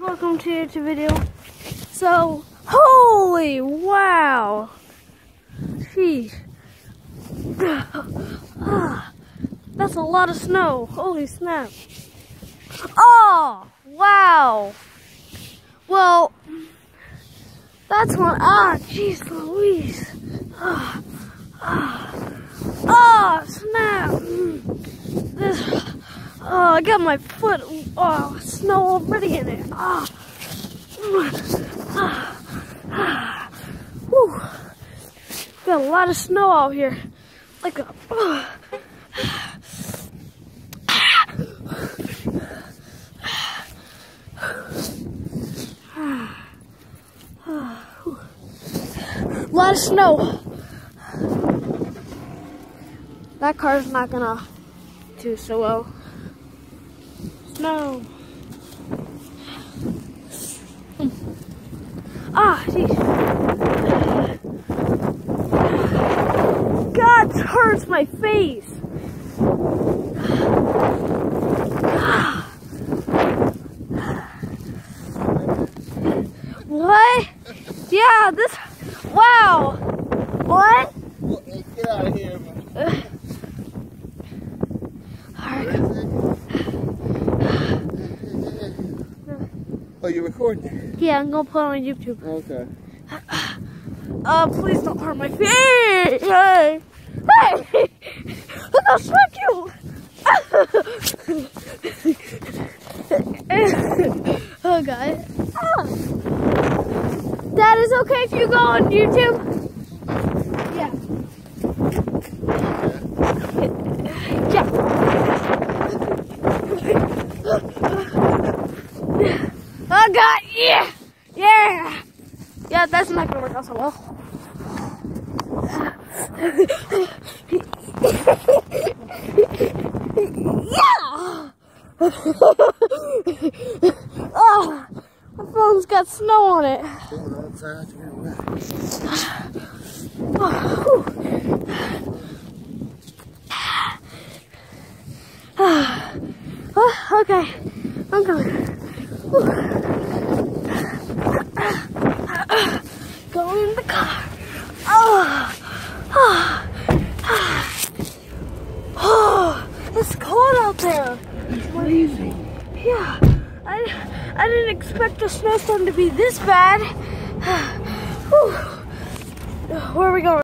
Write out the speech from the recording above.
Welcome to your video. So, holy wow! Jeez. That's a lot of snow. Holy snap. Oh, wow. Well, that's one. Jeez Louise. Snap. I got my foot, snow already in it. Whew. Got a lot of snow out here. Like a, lot of snow. That car's not gonna do so well. Snow. Jeez. God, it hurts my face. What? Yeah, this. Wow. What? Get out of here, man. Oh, you're recording? Yeah, I'm gonna put it on YouTube. Okay. Please don't hurt my feet. Hey! Hey! I'll smack you! Oh, God. Dad, is it okay if you go on YouTube? Yeah. Oh, God, yeah! Yeah! Yeah, that's not gonna work out so well. Yeah! Oh, my phone's got snow on it. Okay, I'm coming. Go in the car. It's cold out there. It's freezing. Yeah, I didn't expect the snowstorm to be this bad. Where are we going?